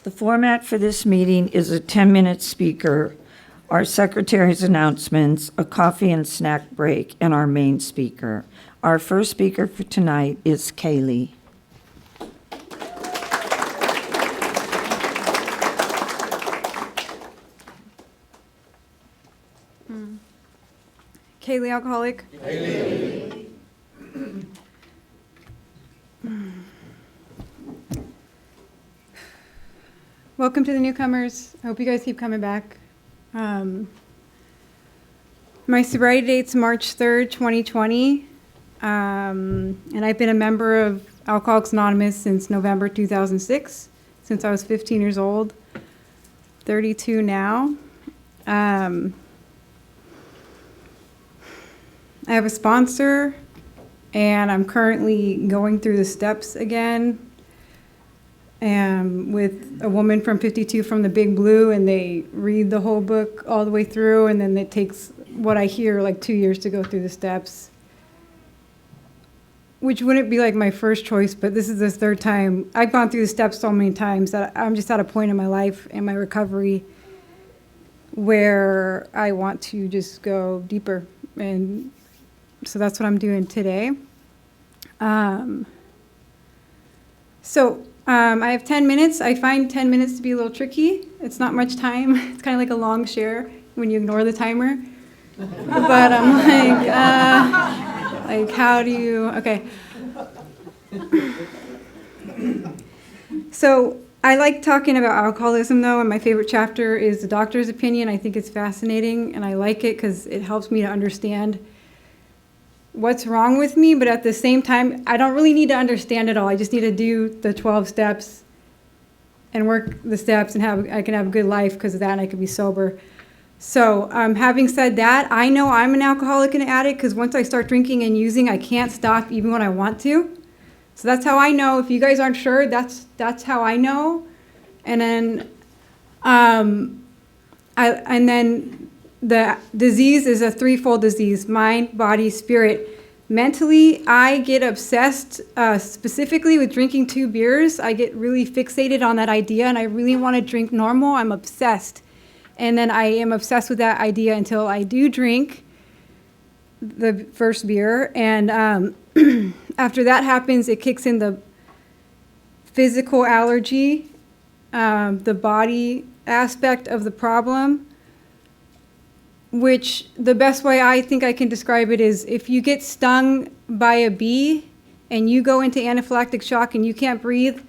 The format for this meeting is a 10-minute speaker, our secretary's announcements, a coffee and snack break, and our main speaker. Our first speaker for tonight is Kaylee. Kaylee, alcoholic. Kaylee. Welcome to the newcomers. I hope you guys keep coming back. My sobriety date's March 3rd, 2020. And I've been a member of Alcoholics Anonymous since November 2006, since I was 15 years old, 32 now. I have a sponsor, and I'm currently going through the steps again with a woman from 52 from the Big Blue, and they read the whole book all the way through, and then it takes what I hear like 2 years to go through the steps, which wouldn't be like my first choice, but this is the third time. I've gone through the steps so many times that I'm just at a point in my life and my recovery where I want to just go deeper, and so that's what I'm doing today. I have 10 minutes. I find 10 minutes to be a little tricky. It's not much time. It's kind of like a long share when you ignore the timer. But I'm like how do you, okay. So I like talking about alcoholism though, and my favorite chapter is the doctor's opinion. I think it's fascinating, and I like it because it helps me to understand what's wrong with me, but at the same time, I don't really need to understand it all. I just need to do the 12 steps and work the steps, and I can have a good life because of that, and I can be sober. So having said that, I know I'm an alcoholic and an addict because once I start drinking and using, I can't stop even when I want to. So that's how I know. If you guys aren't sure, that's how I know. And then the disease is a threefold disease: mind, body, spirit. Mentally, I get obsessed specifically with drinking 2 beers. I get really fixated on that idea, and I really want to drink normal. I'm obsessed. And then I am obsessed with that idea until I do drink the first beer. And after that happens, it kicks in the physical allergy, the body aspect of the problem, which the best way I think I can describe it is if you get stung by a bee and you go into anaphylactic shock and you can't breathe,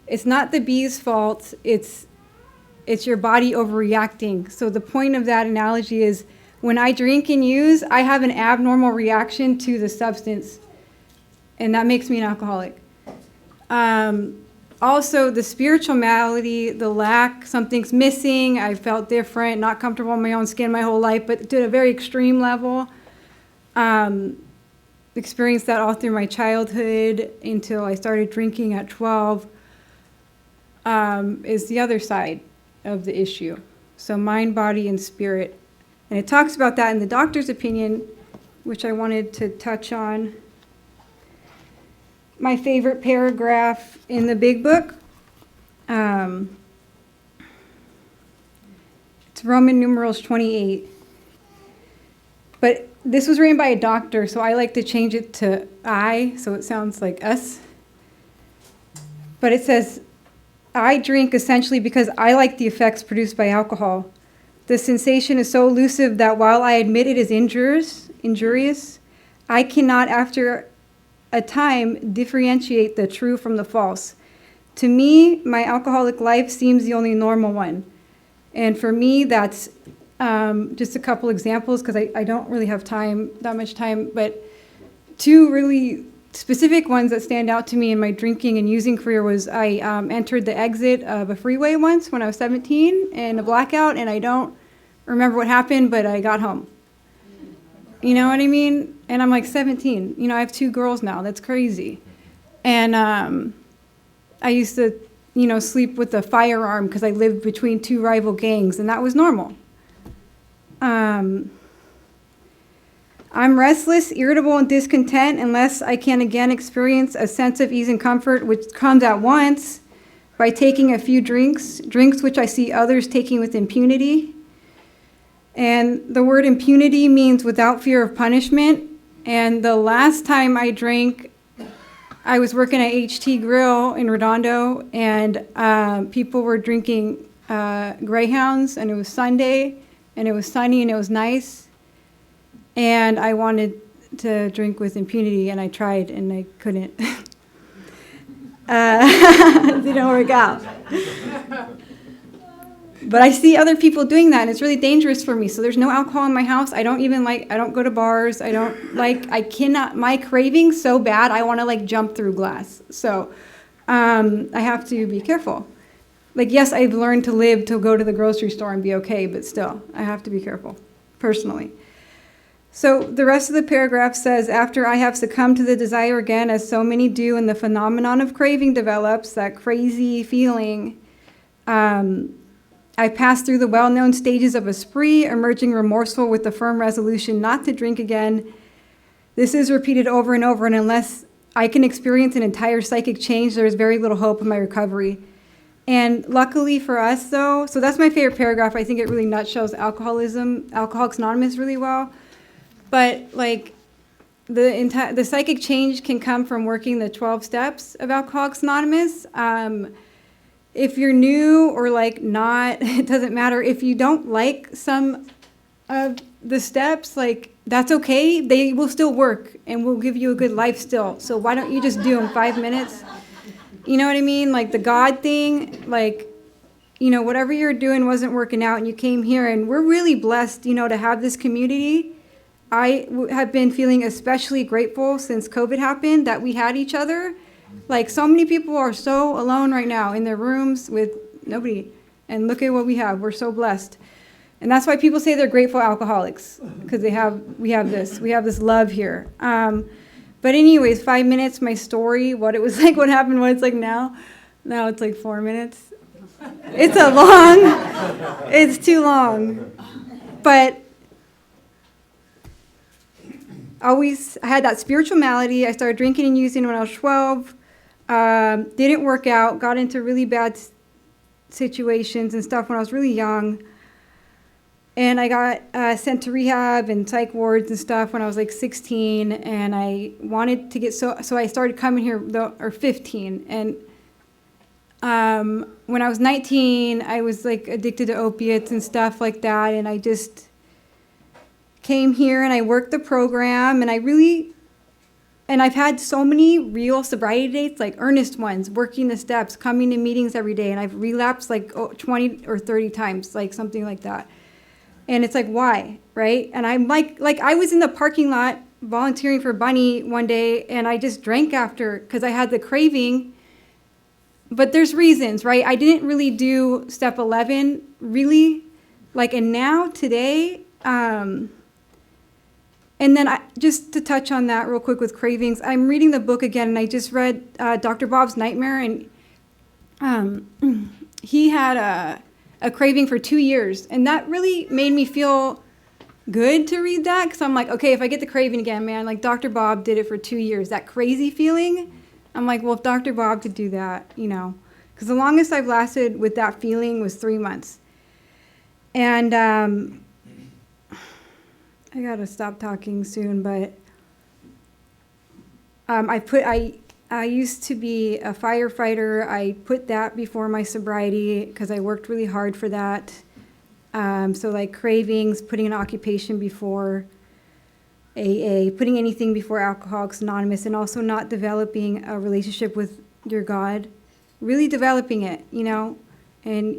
it's not the bee's fault, it's your body overreacting. So the point of that analogy is when I drink and use, I have an abnormal reaction to the substance, and that makes me an alcoholic. Also, the spiritual malady, the lack, something's missing, I felt different, not comfortable in my own skin my whole life, but to a very extreme level. Experienced that all through my childhood until I started drinking at 12, is the other side of the issue. So mind, body, and spirit. And it talks about that in the doctor's opinion, which I wanted to touch on. My favorite paragraph in the big book. It's Roman numerals 28. But this was written by a doctor, so I like to change it to I, so it sounds like us. But it says, I drink essentially because I like the effects produced by alcohol. The sensation is so elusive that while I admit it is injurious, I cannot, after a time, differentiate the true from the false. To me, my alcoholic life seems the only normal one. And for me, that's just a couple examples, because I don't really have that much time, but 2 really specific ones that stand out to me in my drinking and using career was I entered the exit of a freeway once when I was 17 in a blackout, and I don't remember what happened, but I got home. You know what I mean? And I'm like 17. You know, I have 2 girls now. That's crazy. And I used to, sleep with a firearm because I lived between 2 rival gangs, and that was normal. I'm restless, irritable, and discontent unless I can again experience a sense of ease and comfort, which comes at once by taking a few drinks which I see others taking with impunity. And the word impunity means without fear of punishment. And the last time I drank, I was working at HT Grill in Redondo, and people were drinking Greyhounds, and it was Sunday, and it was sunny, and it was nice. And I wanted to drink with impunity, and I tried, and I couldn't. It didn't work out. But I see other people doing that, and it's really dangerous for me. So there's no alcohol in my house. I don't go to bars. I cannot, my craving's so bad, I want to jump through glass. So I have to be careful. Yes, I've learned to live to go to the grocery store and be okay, but still, I have to be careful, personally. So the rest of the paragraph says, after I have succumbed to the desire again, as so many do, and the phenomenon of craving develops, that crazy feeling, I pass through the well-known stages of a spree, emerging remorseful with the firm resolution not to drink again. This is repeated over and over, and unless I can experience an entire psychic change, there is very little hope of my recovery. And luckily for us, though, so that's my favorite paragraph. I think it really nutshells Alcoholics Anonymous really well. But the psychic change can come from working the 12 steps of Alcoholics Anonymous. If you're new or not, it doesn't matter. If you don't like some of the steps, that's okay. They will still work and will give you a good life still. So why don't you just do them 5 minutes? You know what I mean? The God thing, whatever you're doing wasn't working out and you came here, and we're really blessed, to have this community. I have been feeling especially grateful since COVID happened that we had each other. So many people are so alone right now in their rooms with nobody. And look at what we have. We're so blessed. And that's why people say they're grateful alcoholics, because we have this love here. But anyways, 5 minutes, my story, what it was like, what happened, what it's like now. Now it's 4 minutes. It's it's too long. But I had that spiritual malady. I started drinking and using when I was 12. Didn't work out, got into really bad situations and stuff when I was really young. And I got sent to rehab and psych wards and stuff when I was 16, and I wanted to get, so I started coming here, or 15. And when I was 19, I was addicted to opiates and stuff like that, and I just came here and I worked the program, and I've had so many real sobriety dates, earnest ones, working the steps, coming to meetings every day, and I've relapsed 20 or 30 times, something like that. And it's why, right? And I'm I was in the parking lot volunteering for Bunny one day, and I just drank after because I had the craving. But there's reasons, right? I didn't really do step 11, really. And now, today, and then just to touch on that real quick with cravings, I'm reading the book again, and I just read Dr. Bob's Nightmare, and he had a craving for 2 years, and that really made me feel good to read that, because I'm okay, if I get the craving again, man, Dr. Bob did it for 2 years, that crazy feeling, I'm well, if Dr. Bob could do that, because the longest I've lasted with that feeling was 3 months. And I gotta stop talking soon, but I used to be a firefighter. I put that before my sobriety because I worked really hard for that. So cravings, putting an occupation before AA, putting anything before Alcoholics Anonymous, and also not developing a relationship with your God, really developing it, And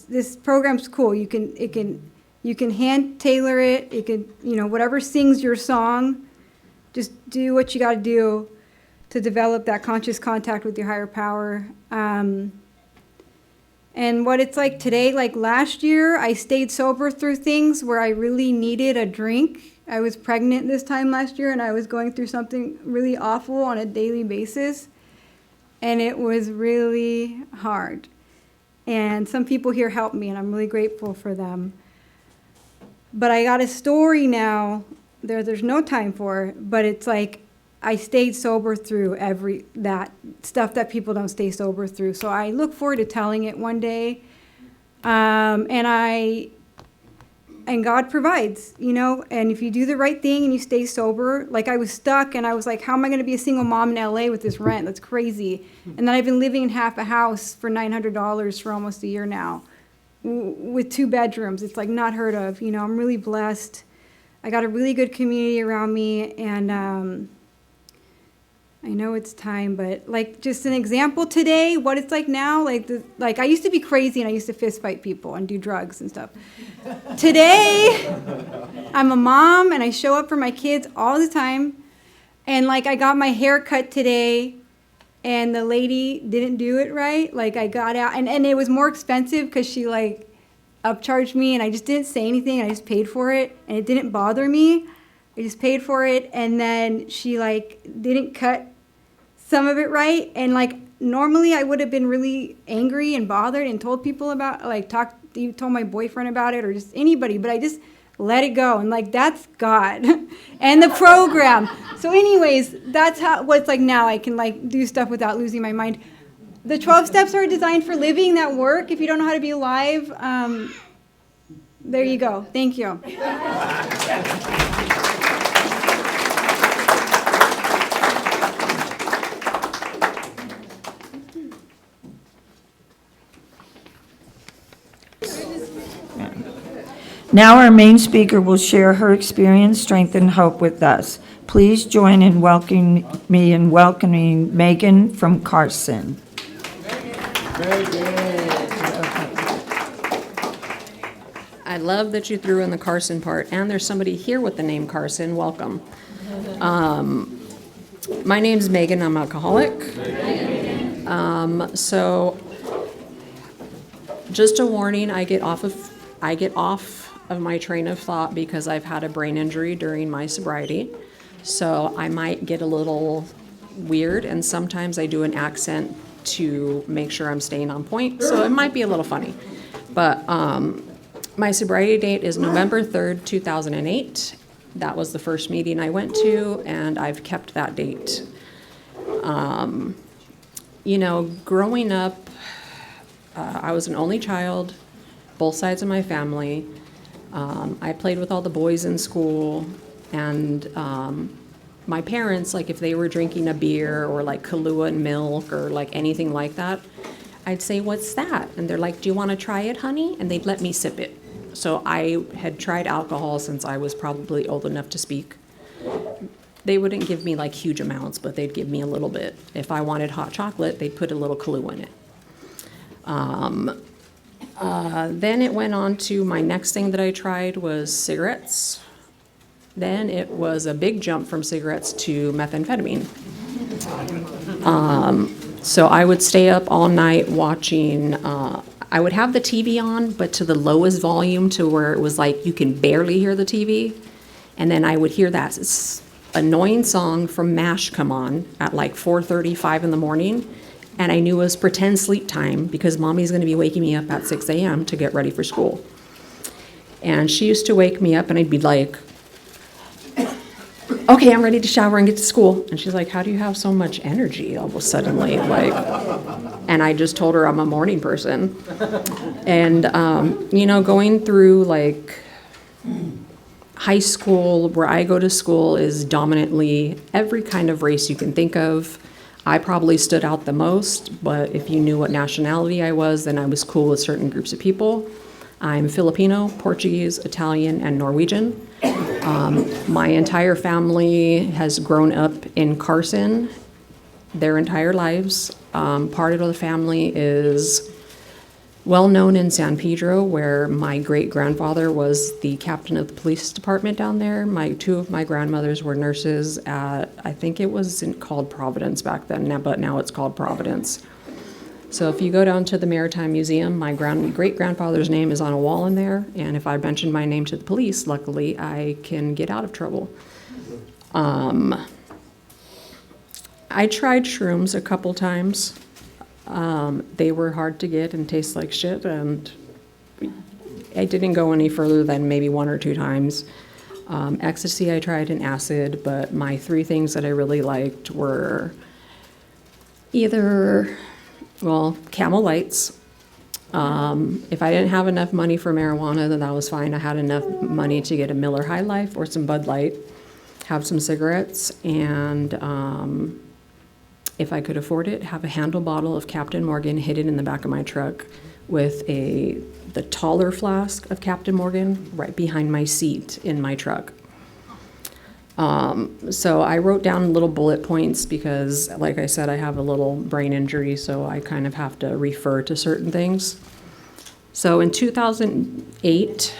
this program's cool. You can hand tailor it. It could, whatever sings your song, just do what you got to do to develop that conscious contact with your higher power. And what it's like today, last year, I stayed sober through things where I really needed a drink. I was pregnant this time last year, and I was going through something really awful on a daily basis. And it was really hard. And some people here helped me, and I'm really grateful for them. But I got a story now, there's no time for it, but it's I stayed sober through that stuff that people don't stay sober through. So I look forward to telling it one day. And God provides, and if you do the right thing and you stay sober, like I was stuck and I was like, how am I going to be a single mom in LA with this rent? That's crazy. And then I've been living in half a house for $900 for almost a year now with 2 bedrooms. It's like not heard of, I'm really blessed. I got a really good community around me, and I know it's time, but like just an example today, what it's like now, like I used to be crazy and I used to fist fight people and do drugs and stuff. Today, I'm a mom and I show up for my kids all the time. And like I got my hair cut today and the lady didn't do it right. Like I got out and it was more expensive because she like upcharged me and I just didn't say anything. I just paid for it and it didn't bother me. I just paid for it, and then she like didn't cut some of it right, and like normally I would have been really angry and bothered and told people about told my boyfriend about it or just anybody, but I just let it go, and like that's God and the program. So anyways, that's what it's like now. I can like do stuff without losing my mind. The 12 steps are designed for living that work. If you don't know how to be alive, there you go. Thank you. Now our main speaker will share her experience, strength, and hope with us. Please join in welcoming Megan from Carson. Very good. I love that you threw in the Carson part, and there's somebody here with the name Carson. Welcome. My name's Megan. I'm an alcoholic. So just a warning, I get off of my train of thought because I've had a brain injury during my sobriety. So I might get a little weird, and sometimes I do an accent to make sure I'm staying on point. So it might be a little funny. But my sobriety date is November 3rd, 2008. That was the first meeting I went to, and I've kept that date. Growing up, I was an only child, both sides of my family. I played with all the boys in school, and my parents, like if they were drinking a beer or like Kahlua and milk or like anything like that, I'd say, "What's that?" And they're like, "Do you want to try it, honey?" And they'd let me sip it. So I had tried alcohol since I was probably old enough to speak. They wouldn't give me like huge amounts, but they'd give me a little bit. If I wanted hot chocolate, they'd put a little Kahlua in it. Then it went on to my next thing that I tried was cigarettes. Then it was a big jump from cigarettes to methamphetamine. So I would stay up all night watching, I would have the TV on, but to the lowest volume to where it was like you can barely hear the TV. And then I would hear that annoying song from MASH come on at like 4:35 in the morning. And I knew it was pretend sleep time because mommy's going to be waking me up at 6 a.m. to get ready for school. And she used to wake me up and I'd be like, "Okay, I'm ready to shower and get to school." And she's like, "How do you have so much energy all of a sudden?" And I just told her I'm a morning person. And, going through like high school, where I go to school is dominantly every kind of race you can think of. I probably stood out the most, but if you knew what nationality I was, then I was cool with certain groups of people. I'm Filipino, Portuguese, Italian, and Norwegian. My entire family has grown up in Carson their entire lives. Part of the family is well known in San Pedro, where my great-grandfather was the captain of the police department down there. Two of my grandmothers were nurses at, I think it was called Providence back then, but now it's called Providence. So if you go down to the Maritime Museum, my great-grandfather's name is on a wall in there, and if I mention my name to the police, luckily I can get out of trouble. I tried shrooms a couple times. They were hard to get and taste like shit, and I didn't go any further than maybe 1 or 2 times. Ecstasy I tried, and acid, but my three things that I really liked were either, well, Camel Lights. If I didn't have enough money for marijuana, then that was fine. I had enough money to get a Miller High Life or some Bud Light, have some cigarettes, and if I could afford it, have a handle bottle of Captain Morgan hidden in the back of my truck with the taller flask of Captain Morgan right behind my seat in my truck. So I wrote down little bullet points because, like I said, I have a little brain injury, so I kind of have to refer to certain things. So in 2008,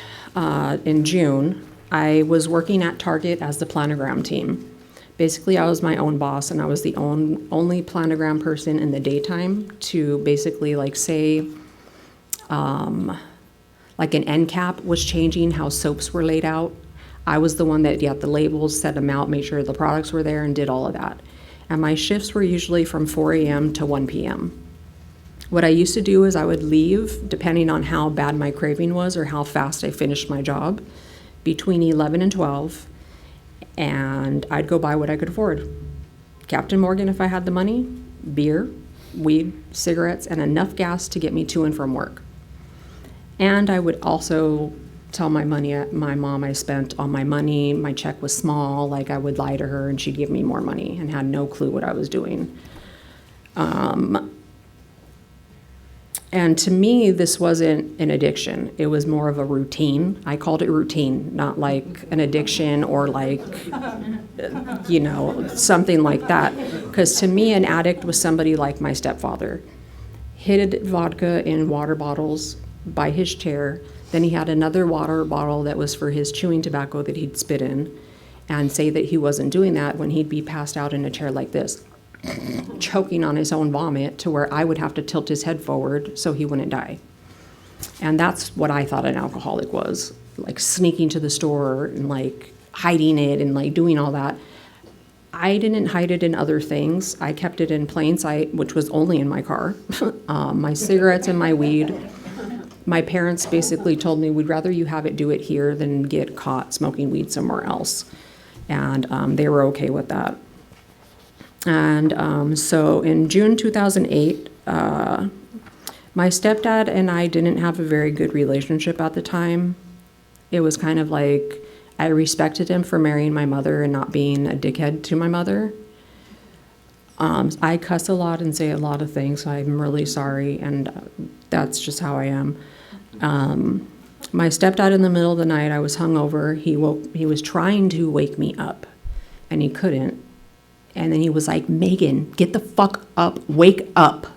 in June, I was working at Target as the planogram team. Basically, I was my own boss, and I was the only planogram person in the daytime to basically, like, say, like an end cap was changing how soaps were laid out. I was the one that got the labels, set them out, made sure the products were there, and did all of that. And my shifts were usually from 4 a.m. to 1 p.m. What I used to do is I would leave, depending on how bad my craving was or how fast I finished my job, between 11 and 12, and I'd go buy what I could afford. Captain Morgan if I had the money, beer, weed, cigarettes, and enough gas to get me to and from work. And I would also tell my mom I spent all my money. My check was small. Like, I would lie to her and she'd give me more money and had no clue what I was doing. And to me, this wasn't an addiction. It was more of a routine. I called it routine, not like an addiction or like, something like that. Because to me, an addict was somebody like my stepfather. Hid vodka in water bottles by his chair. Then he had another water bottle that was for his chewing tobacco that he'd spit in and say that he wasn't doing that when he'd be passed out in a chair like this, choking on his own vomit to where I would have to tilt his head forward so he wouldn't die. And that's what I thought an alcoholic was, like sneaking to the store and like hiding it and like doing all that. I didn't hide it in other things. I kept it in plain sight, which was only in my car. My cigarettes and my weed. My parents basically told me, we'd rather you have it do it here than get caught smoking weed somewhere else. And they were okay with that. And so in June 2008, my stepdad and I didn't have a very good relationship at the time. It was kind of like I respected him for marrying my mother and not being a dickhead to my mother. I cuss a lot and say a lot of things, so I'm really sorry, and that's just how I am. My stepdad, in the middle of the night, I was hungover. He was trying to wake me up, and he couldn't. And then he was like, Megan, get the fuck up, wake up.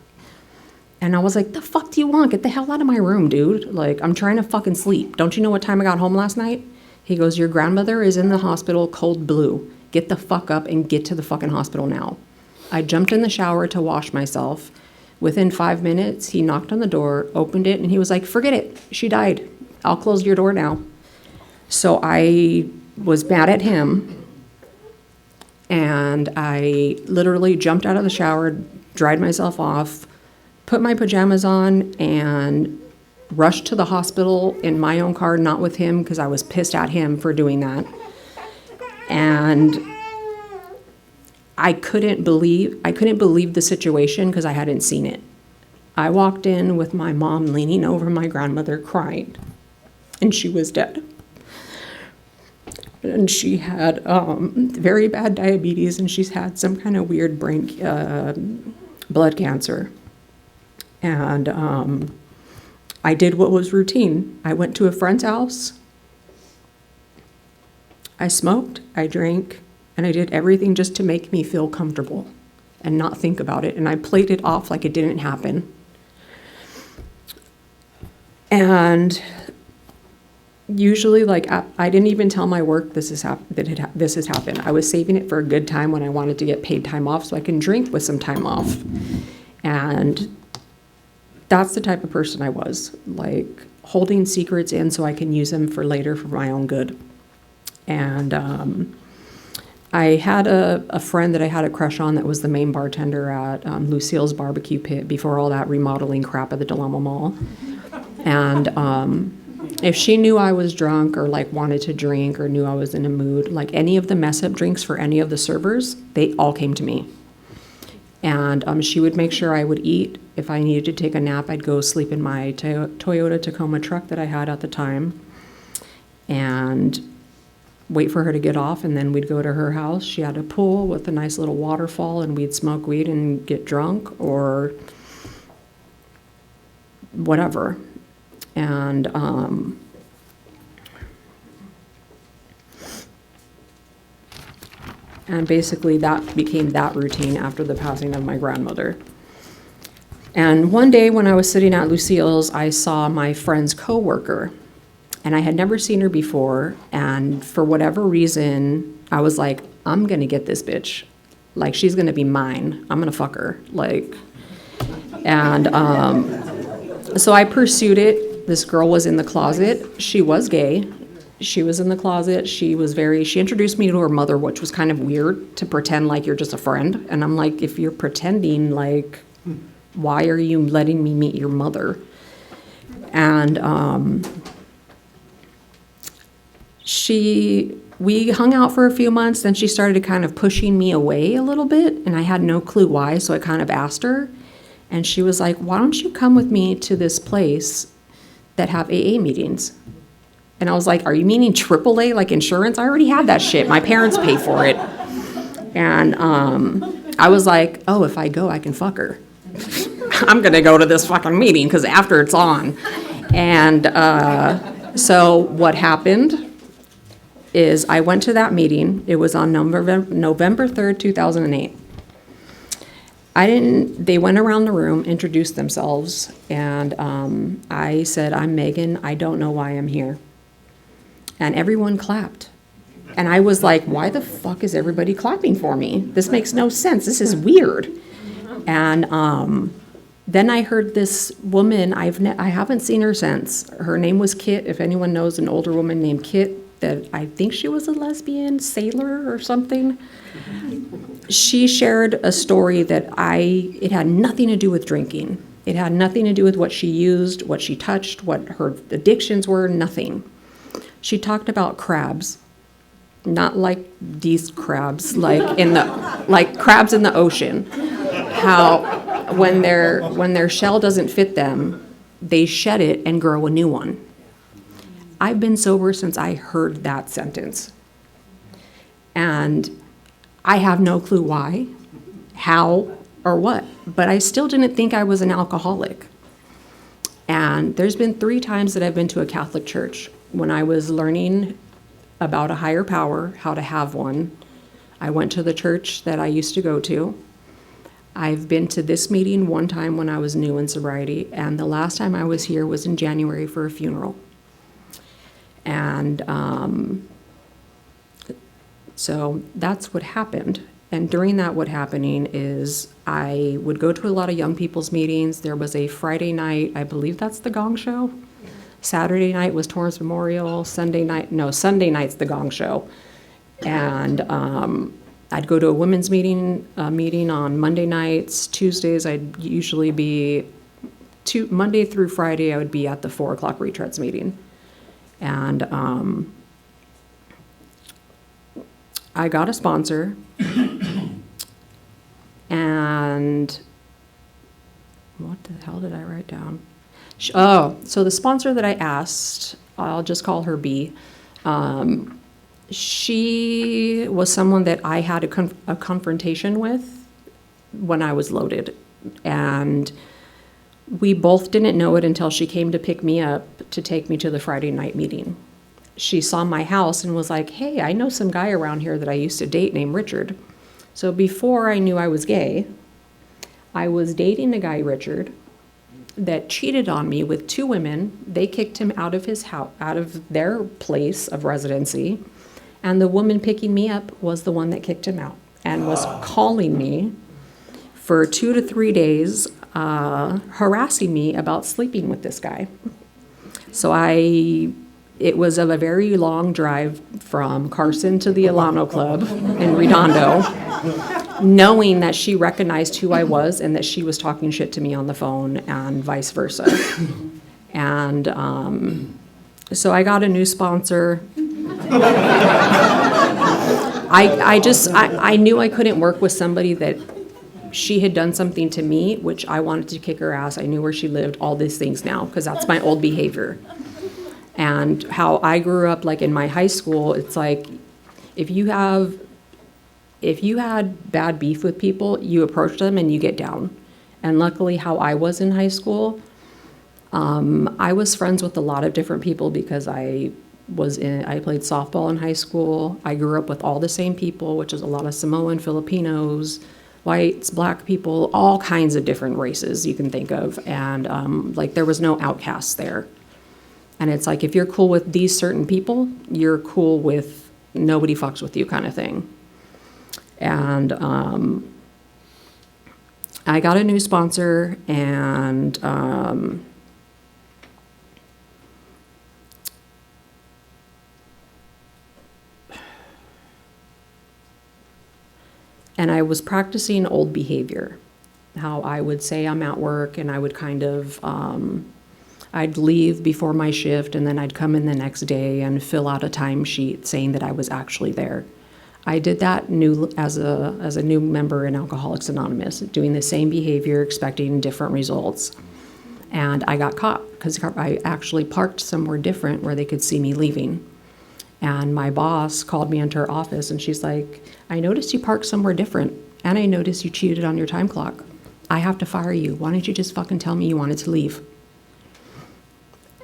And I was like, the fuck do you want? Get the hell out of my room, dude. Like, I'm trying to fucking sleep. Don't you know what time I got home last night? He goes, your grandmother is in the hospital, cold blue. Get the fuck up and get to the fucking hospital now. I jumped in the shower to wash myself. Within 5 minutes, he knocked on the door, opened it, and he was like, forget it. She died. I'll close your door now. So I was mad at him. And I literally jumped out of the shower, dried myself off, put my pajamas on, and rushed to the hospital in my own car, not with him, because I was pissed at him for doing that. And I couldn't believe the situation because I hadn't seen it. I walked in with my mom leaning over my grandmother crying, and she was dead. And she had very bad diabetes, and she's had some kind of weird blood cancer. And I did what was routine. I went to a friend's house. I smoked, I drank, and I did everything just to make me feel comfortable and not think about it. And I played it off like it didn't happen. And usually, like, I didn't even tell my work this has happened. I was saving it for a good time when I wanted to get paid time off so I can drink with some time off. And that's the type of person I was, like holding secrets in so I can use them for later for my own good. And I had a friend that I had a crush on that was the main bartender at Lucille's Barbecue Pit before all that remodeling crap at the Delamo Mall. And If she knew I was drunk or like wanted to drink or knew I was in a mood, like any of the mess up drinks for any of the servers, they all came to me. And she would make sure I would eat. If I needed to take a nap, I'd go sleep in my Toyota Tacoma truck that I had at the time and wait for her to get off, and then we'd go to her house. She had a pool with a nice little waterfall, and we'd smoke weed and get drunk or whatever. And basically that became that routine after the passing of my grandmother. And one day when I was sitting at Lucille's, I saw my friend's coworker, and I had never seen her before. And for whatever reason, I was like, I'm gonna get this bitch. Like, she's gonna be mine. I'm gonna fuck her. Like, and so I pursued it. This girl was in the closet. She was gay. She was in the closet. She introduced me to her mother, which was kind of weird to pretend like you're just a friend. And I'm like, if you're pretending, like, why are you letting me meet your mother? And we hung out for a few months, then she started kind of pushing me away a little bit, and I had no clue why, so I kind of asked her, and she was like, why don't you come with me to this place that have AA meetings? And I was like, are you meaning AAA, like insurance? I already have that shit. My parents pay for it. And I was like, oh, if I go, I can fuck her. I'm gonna go to this fucking meeting, because after it's on. And so what happened is I went to that meeting. It was on November 3rd, 2008. They went around the room, introduced themselves, and I said, I'm Megan, I don't know why I'm here. And everyone clapped. And I was like, why the fuck is everybody clapping for me? This makes no sense, this is weird. And then I heard this woman, I haven't seen her since. Her name was Kit, if anyone knows an older woman named Kit, that I think she was a lesbian sailor or something. She shared a story that it had nothing to do with drinking. It had nothing to do with what she used, what she touched, what her addictions were, nothing. She talked about crabs, not like these crabs, like crabs in the ocean. How when their shell doesn't fit them, they shed it and grow a new one. I've been sober since I heard that sentence. And I have no clue why, how, or what, but I still didn't think I was an alcoholic. And there's been 3 times that I've been to a Catholic church. When I was learning about a higher power, how to have one, I went to the church that I used to go to. I've been to this meeting 1 time when I was new in sobriety, and the last time I was here was in January for a funeral. And so that's what happened. And during that, what happening is I would go to a lot of young people's meetings. There was a Friday night, I believe that's the Gong Show. Saturday night was Torrance Memorial. Sunday night's the Gong Show. And I'd go to a women's meeting on Monday nights. Tuesdays, I'd usually be, Monday through Friday, I would be at the 4 o'clock retreads meeting. And I got a sponsor, and what the hell did I write down? So the sponsor that I asked, I'll just call her B, she was someone that I had a confrontation with when I was loaded, and we both didn't know it until she came to pick me up to take me to the Friday night meeting. She saw my house and was like, hey, I know some guy around here that I used to date named Richard. So before I knew I was gay, I was dating a guy, Richard, that cheated on me with 2 women. They kicked him out of his house, out of their place of residency. And the woman picking me up was the one that kicked him out and was calling me for 2 to 3 days, harassing me about sleeping with this guy. So it was a very long drive from Carson to the Alano Club in Redondo, knowing that she recognized who I was and that she was talking shit to me on the phone and vice versa. And So I got a new sponsor. I knew I couldn't work with somebody that she had done something to me, which I wanted to kick her ass. I knew where she lived, all these things now, because that's my old behavior. And how I grew up, like in my high school, it's like, if you had bad beef with people, you approach them and you get down. And luckily, how I was in high school, I was friends with a lot of different people because I played softball in high school. I grew up with all the same people, which is a lot of Samoan, Filipinos, whites, black people, all kinds of different races you can think of. And like there was no outcasts there. And it's like, if you're cool with these certain people, you're cool with nobody fucks with you kind of thing. And I got a new sponsor, and I was practicing old behavior, how I would say I'm at work, and I would kind of, I'd leave before my shift, and then I'd come in the next day and fill out a timesheet saying that I was actually there. I did that as a new member in Alcoholics Anonymous, doing the same behavior, expecting different results. And I got caught because I actually parked somewhere different where they could see me leaving. And my boss called me into her office, and she's like, I noticed you parked somewhere different, and I noticed you cheated on your time clock. I have to fire you. Why don't you just fucking tell me you wanted to leave?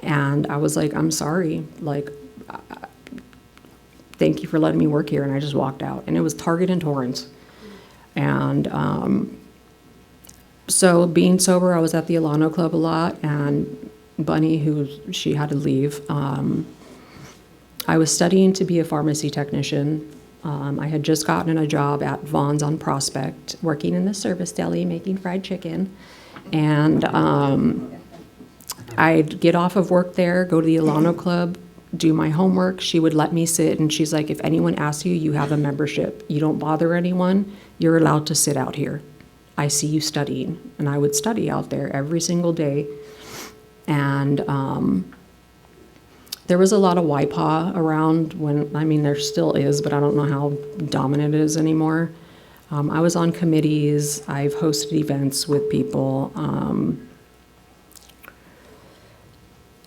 And I was like, I'm sorry. Like, thank you for letting me work here. And I just walked out. And it was Target in Torrance. And so being sober, I was at the Alano Club a lot. And Bunny, she had to leave. I was studying to be a pharmacy technician. I had just gotten a job at Vaughn's on Prospect, working in the service deli, making fried chicken. And I'd get off of work there, go to the Alano Club, do my homework. She would let me sit, and she's like, if anyone asks you, you have a membership. You don't bother anyone. You're allowed to sit out here. I see you studying. And I would study out there every single day. And there was a lot of YPA around there still is, but I don't know how dominant it is anymore. I was on committees. I've hosted events with people.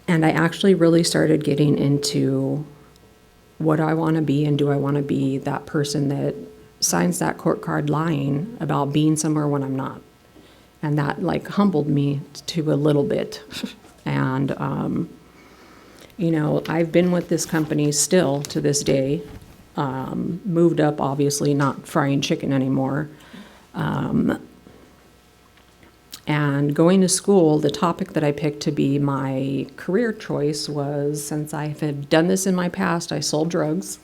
And I actually really started getting into what I want to be, and do I want to be that person that signs that court card lying about being somewhere when I'm not. And that like humbled me to a little bit. And, I've been with this company still to this day, moved up, obviously not frying chicken anymore. And going to school, the topic that I picked to be my career choice was, since I had done this in my past, I sold drugs,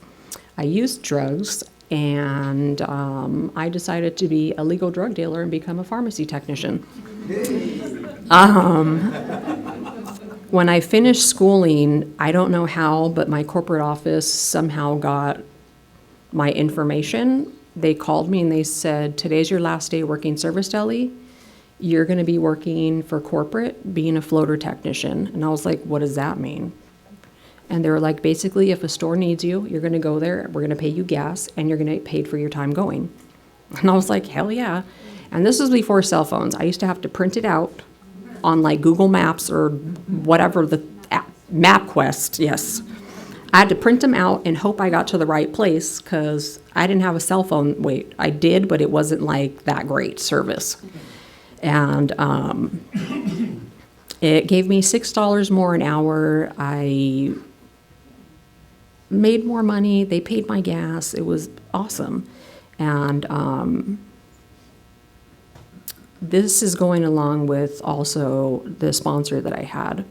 I used drugs, and I decided to be a legal drug dealer and become a pharmacy technician. When I finished schooling, I don't know how, but my corporate office somehow got my information. They called me and they said, today's your last day working service deli. You're going to be working for corporate, being a floater technician. And I was like, what does that mean? And they were like, basically, if a store needs you, you're going to go there, we're going to pay you gas, and you're going to get paid for your time going. And I was like, hell yeah. And this was before cell phones. I used to have to print it out on like Google Maps or whatever the app, MapQuest, yes. I had to print them out and hope I got to the right place because I didn't have a cell phone. Wait, I did, but it wasn't like that great service. And it gave me $6 more an hour. I made more money. They paid my gas. It was awesome. And this is going along with also the sponsor that I had.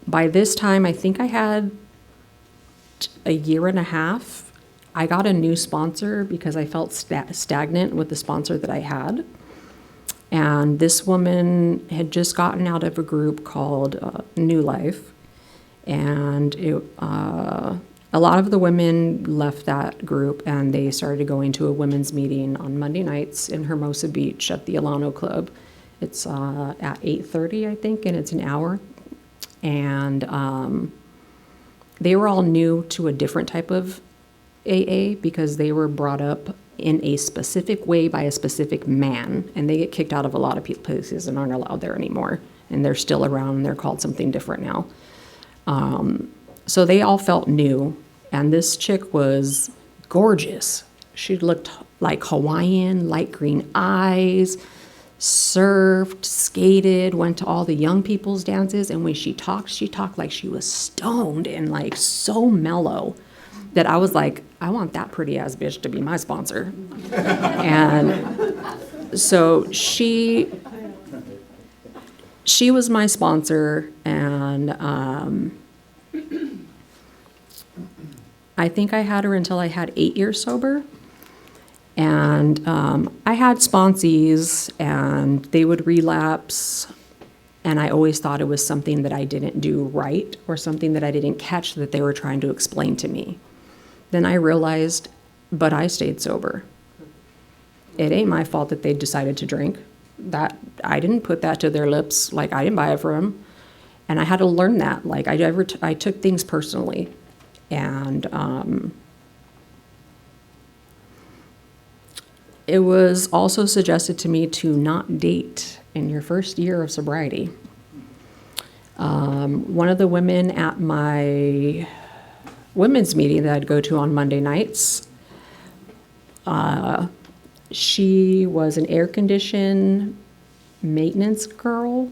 By this time, I think I had a year and a half. I got a new sponsor because I felt stagnant with the sponsor that I had. And this woman had just gotten out of a group called New Life. And a lot of the women left that group, and they started going to a women's meeting on Monday nights in Hermosa Beach at the Alano Club. It's at 8:30, I think, and it's an hour. And they were all new to a different type of AA because they were brought up in a specific way by a specific man, and they get kicked out of a lot of places and aren't allowed there anymore. And they're still around, and they're called something different now. So they all felt new, and this chick was gorgeous. She looked like Hawaiian, light green eyes, surfed, skated, went to all the young people's dances, and when she talked like she was stoned and like so mellow that I was like, I want that pretty ass bitch to be my sponsor. And so she was my sponsor, and I think I had her until I had 8 years sober. And I had sponsees, and they would relapse, and I always thought it was something that I didn't do right or something that I didn't catch that they were trying to explain to me. Then I realized, but I stayed sober. It ain't my fault that they decided to drink. That I didn't put that to their lips. Like, I didn't buy it for them. And I had to learn that. Like, I took things personally. And it was also suggested to me to not date in your first year of sobriety. One of the women at my women's meeting that I'd go to on Monday nights, she was an air condition maintenance girl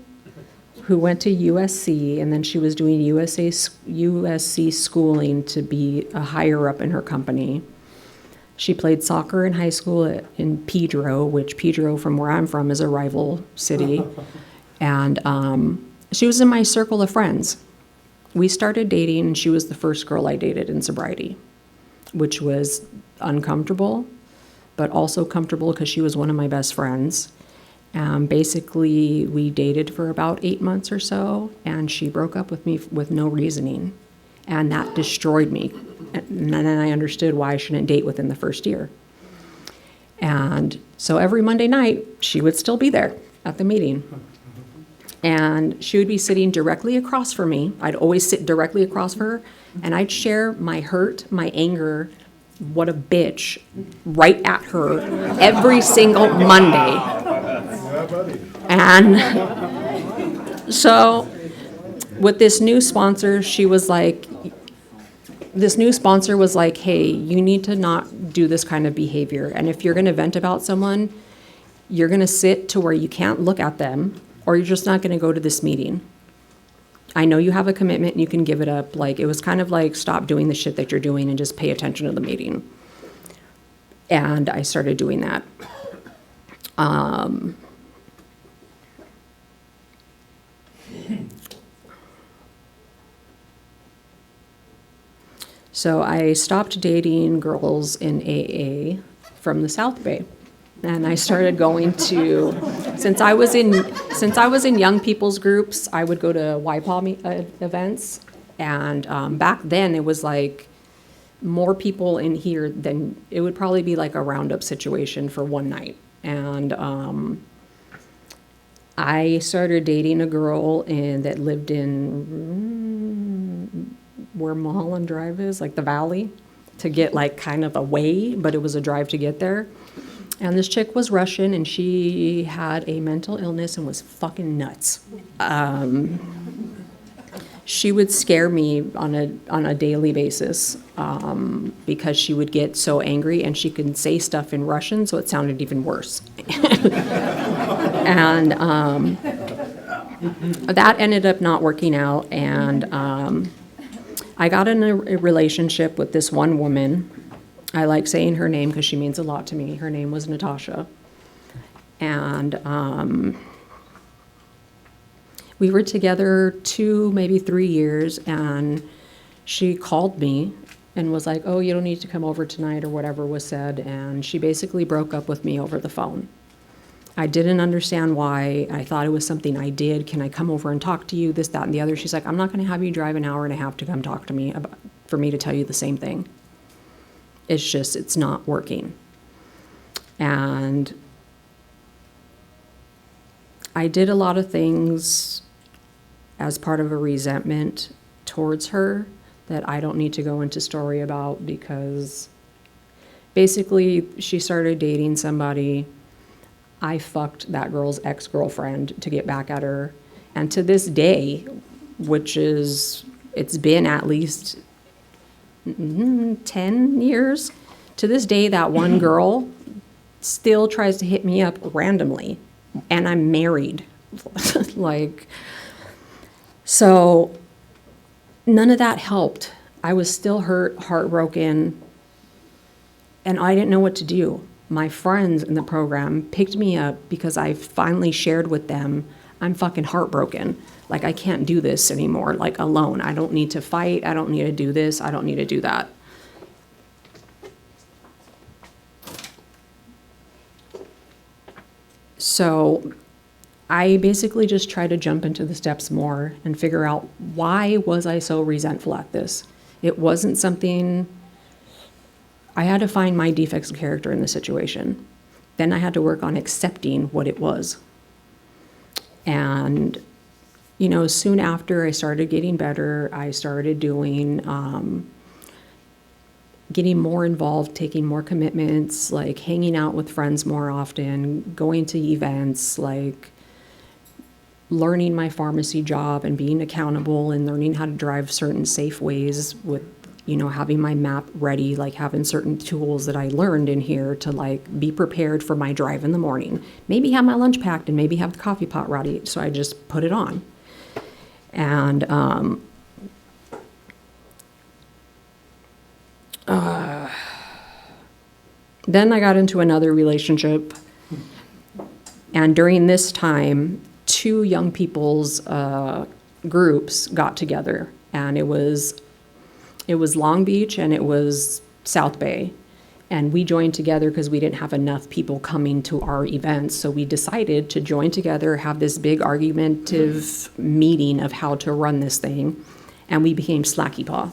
who went to USC, and then she was doing USC schooling to be a higher up in her company. She played soccer in high school in Pedro, which Pedro, from where I'm from, is a rival city. And she was in my circle of friends. We started dating, and she was the first girl I dated in sobriety, which was uncomfortable, but also comfortable because she was one of my best friends. Basically, we dated for about 8 months or so, and she broke up with me with no reasoning. And that destroyed me. And then I understood why I shouldn't date within the first year. And so every Monday night, she would still be there at the meeting. And she would be sitting directly across from me. I'd always sit directly across from her, and I'd share my hurt, my anger, what a bitch, right at her every single Monday. And so with this new sponsor, this new sponsor was like, hey, you need to not do this kind of behavior. And if you're going to vent about someone, you're going to sit to where you can't look at them, or you're just not going to go to this meeting. I know you have a commitment and you can give it up. Like, it was kind of like, stop doing the shit that you're doing and just pay attention to the meeting. And I started doing that. So I stopped dating girls in AA from the South Bay. And I started going to, since I was in young people's groups, I would go to YPAW events. And back then it was like more people in here than, it would probably be like a roundup situation for one night. And I started dating a girl that lived in where Mulholland Drive is, like the valley, to get like kind of away, but it was a drive to get there. And this chick was Russian, and she had a mental illness and was fucking nuts. She would scare me on a daily basis because she would get so angry, and she could say stuff in Russian, so it sounded even worse. And that ended up not working out, and I got in a relationship with this one woman. I like saying her name because she means a lot to me. Her name was Natasha. And we were together 2, maybe 3 years, and she called me and was like, oh, you don't need to come over tonight, or whatever was said. And she basically broke up with me over the phone. I didn't understand why. I thought it was something I did. Can I come over and talk to you? This, that, and the other. She's like, I'm not going to have you drive an hour and a half to come talk to me for me to tell you the same thing. It's just, it's not working. And I did a lot of things as part of a resentment towards her that I don't need to go into story about, because basically she started dating somebody. I fucked that girl's ex-girlfriend to get back at her. And to this day, it's been at least 10 years, to this day, that one girl still tries to hit me up randomly, and I'm married. So none of that helped. I was still hurt, heartbroken, and I didn't know what to do. My friends in the program picked me up because I finally shared with them, I'm fucking heartbroken. I can't do this anymore, alone. I don't need to fight. I don't need to do this. I don't need to do that. So I basically just tried to jump into the steps more and figure out, why was I so resentful at this? It wasn't something, I had to find my defects of character in the situation. Then I had to work on accepting what it was. And, soon after I started getting better, I started getting more involved, taking more commitments, hanging out with friends more often, going to events, learning my pharmacy job and being accountable and learning how to drive certain safe ways with, having my map ready, having certain tools that I learned in here to be prepared for my drive in the morning. Maybe have my lunch packed and maybe have the coffee pot ready. So I just put it on. And then I got into another relationship, and during this time, 2 young people's groups got together, and it was Long Beach and it was South Bay, and we joined together because we didn't have enough people coming to our events, so we decided to join together, have this big argumentative meeting of how to run this thing, and we became Slacky Paw.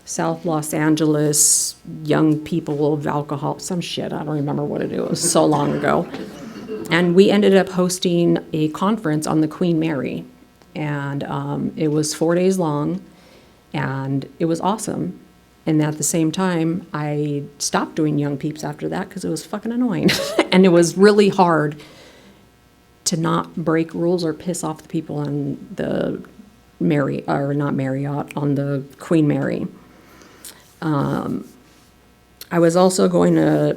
South Los Angeles, young people of alcohol, some shit, I don't remember what it is. It was so long ago. And we ended up hosting a conference on the Queen Mary. And it was 4 days long, and it was awesome. And at the same time, I stopped doing young peeps after that because it was fucking annoying. And it was really hard to not break rules or piss off the people on the on the Queen Mary. I was also going to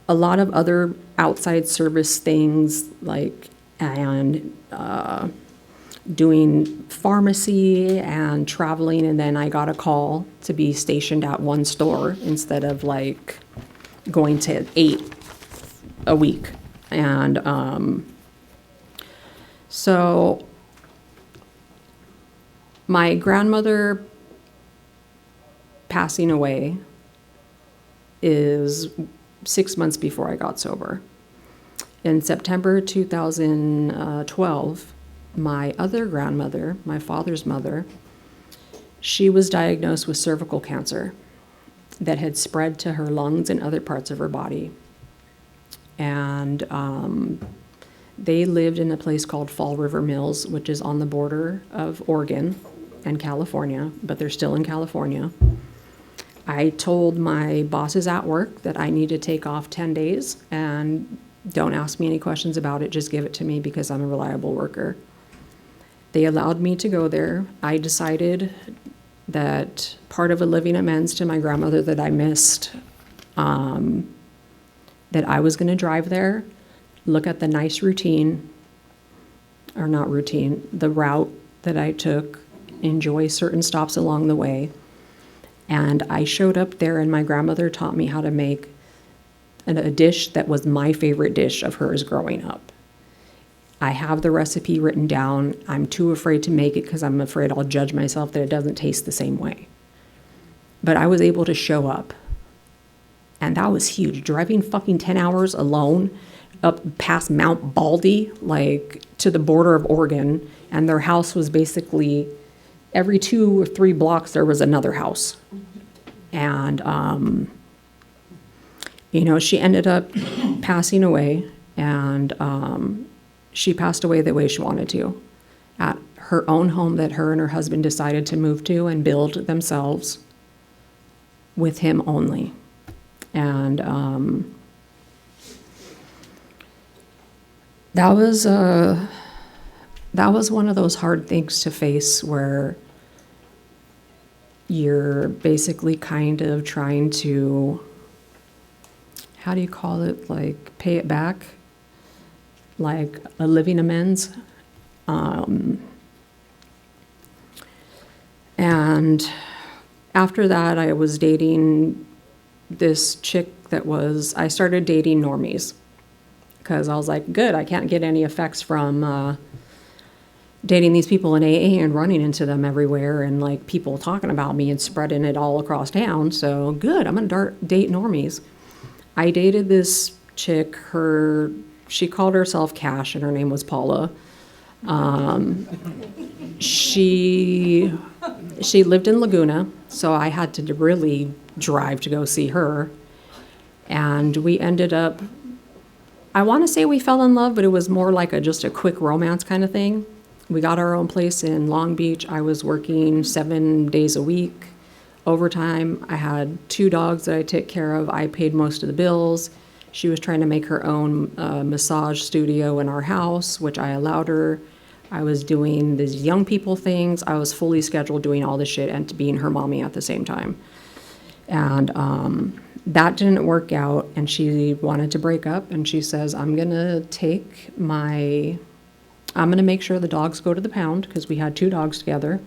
a lot of other outside service things, doing pharmacy and traveling, and then I got a call to be stationed at one store instead of going to 8 a week. And so my grandmother passing away is 6 months before I got sober. In September 2012, my other grandmother, my father's mother, she was diagnosed with cervical cancer that had spread to her lungs and other parts of her body. And they lived in a place called Fall River Mills, which is on the border of Oregon and California, but they're still in California. I told my bosses at work that I need to take off 10 days and don't ask me any questions about it, just give it to me because I'm a reliable worker. They allowed me to go there. I decided that part of a living amends to my grandmother that I missed, that I was going to drive there, look at the nice routine, or not routine, the route that I took, enjoy certain stops along the way. And I showed up there, and my grandmother taught me how to make a dish that was my favorite dish of hers growing up. I have the recipe written down. I'm too afraid to make it because I'm afraid I'll judge myself that it doesn't taste the same way. But I was able to show up. And that was huge. Driving fucking 10 hours alone up past Mount Baldy, to the border of Oregon. And their house was basically every 2 or 3 blocks there was another house. And, she ended up passing away, and she passed away the way she wanted to, at her own home that her and her husband decided to move to and build themselves with him only. And that was one of those hard things to face, where you're basically kind of trying to, how do you call it, like pay it back, like a living amends. And after that, I was dating this chick I started dating normies, because I was like, good, I can't get any effects from dating these people in AA and running into them everywhere, and like people talking about me and spreading it all across town. So good, I'm gonna date normies. I dated this chick, she called herself Cash and her name was Paula. She lived in Laguna, so I had to really drive to go see her. And we ended up, I want to say we fell in love, but it was more like just a quick romance kind of thing. We got our own place in Long Beach. I was working 7 days a week, overtime. I had 2 dogs that I took care of. I paid most of the bills. She was trying to make her own massage studio in our house, which I allowed her. I was doing these young people things. I was fully scheduled doing all this shit and being her mommy at the same time. And that didn't work out, and she wanted to break up, and she says, I'm going to make sure the dogs go to the pound, because we had 2 dogs together.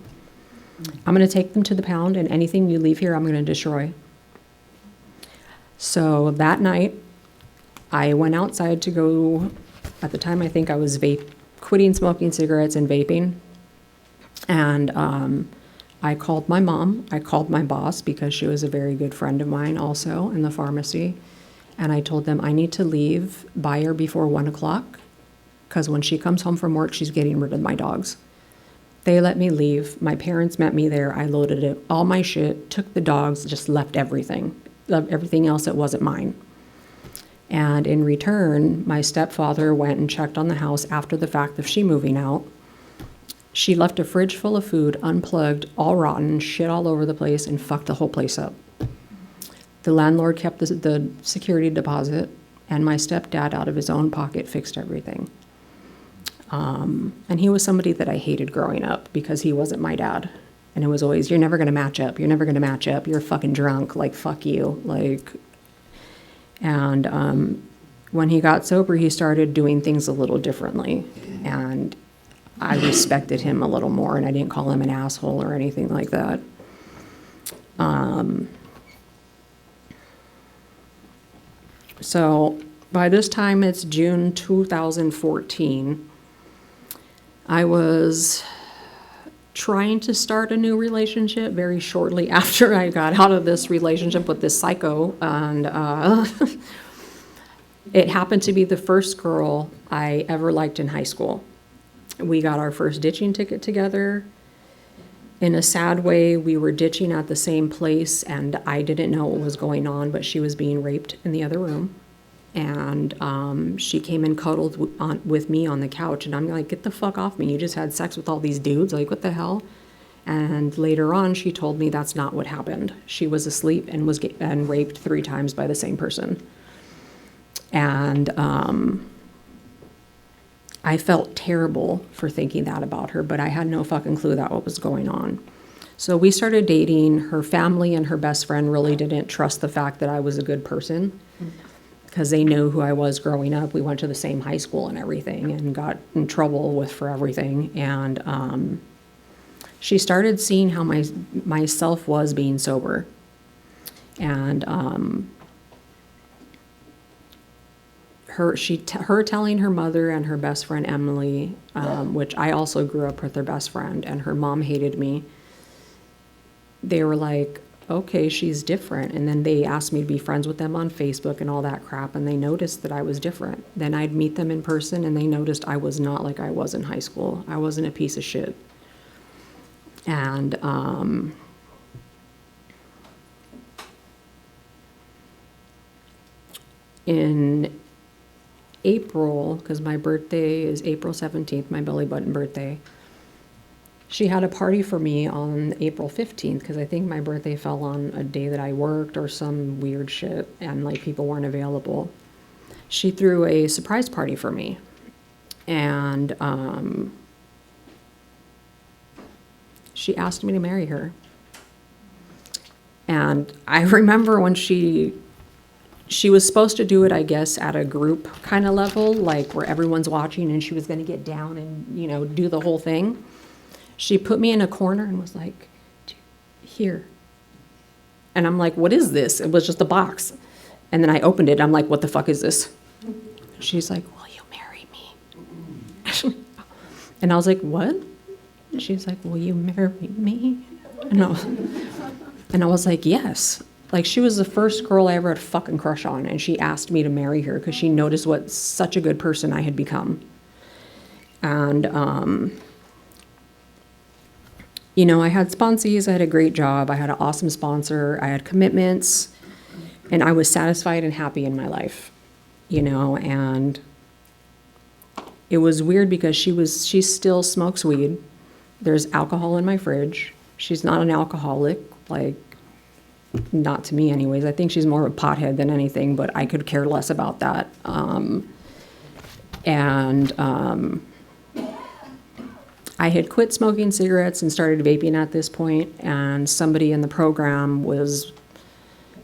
I'm going to take them to the pound, and anything you leave here, I'm going to destroy. So that night, I went outside to go, at the time I think I was quitting smoking cigarettes and vaping. And I called my mom, I called my boss, because she was a very good friend of mine also in the pharmacy. And I told them I need to leave by or before 1 o'clock, because when she comes home from work, she's getting rid of my dogs. They let me leave. My parents met me there. I loaded all my shit, took the dogs, just left everything else that wasn't mine. And in return, my stepfather went and checked on the house after the fact of she moving out. She left a fridge full of food, unplugged, all rotten, shit all over the place, and fucked the whole place up. The landlord kept the security deposit, and my stepdad, out of his own pocket, fixed everything. And he was somebody that I hated growing up, because he wasn't my dad. And it was always, you're never going to match up. You're never going to match up. You're fucking drunk. Like, fuck you. Like, and when he got sober, he started doing things a little differently. And I respected him a little more, and I didn't call him an asshole or anything like that. So by this time, it's June 2014. I was trying to start a new relationship very shortly after I got out of this relationship with this psycho, and it happened to be the first girl I ever liked in high school. We got our first ditching ticket together. In a sad way, we were ditching at the same place, and I didn't know what was going on, but she was being raped in the other room. And she came and cuddled with me on the couch, and I'm like, get the fuck off me. You just had sex with all these dudes. Like, what the hell? And later on, she told me that's not what happened. She was asleep and was raped 3 times by the same person. And I felt terrible for thinking that about her, but I had no fucking clue that what was going on. So we started dating. Her family and her best friend really didn't trust the fact that I was a good person, because they knew who I was growing up. We went to the same high school and everything, and got in trouble for everything. And she started seeing how myself was being sober. And her telling her mother and her best friend Emily, which I also grew up with her best friend, and her mom hated me. They were like, okay, she's different. And then they asked me to be friends with them on Facebook and all that crap, and they noticed that I was different. Then I'd meet them in person, and they noticed I was not like I was in high school. I wasn't a piece of shit. And in April, because my birthday is April 17th, my belly button birthday, She had a party for me on April 15th because I think my birthday fell on a day that I worked or some weird shit and like people weren't available. She threw a surprise party for me. And she asked me to marry her. And I remember when she was supposed to do it, I guess, at a group kind of level, like where everyone's watching and she was going to get down and, you know, do the whole thing. She put me in a corner and was like, here. And I'm like, what is this? It was just a box. And then I opened it. I'm like, what the fuck is this? She's like, will you marry me? And I was like, what? And she's like, will you marry me? And I was like, yes. Like, she was the first girl I ever had a fucking crush on, and she asked me to marry her because she noticed what such a good person I had become. And, you know, I had sponsees, I had a great job, I had an awesome sponsor, I had commitments, and I was satisfied and happy in my life, you know, and it was weird because she still smokes weed. There's alcohol in my fridge. She's not an alcoholic, like, not to me anyways. I think she's more of a pothead than anything, but I could care less about that. I had quit smoking cigarettes and started vaping at this point, and somebody in the program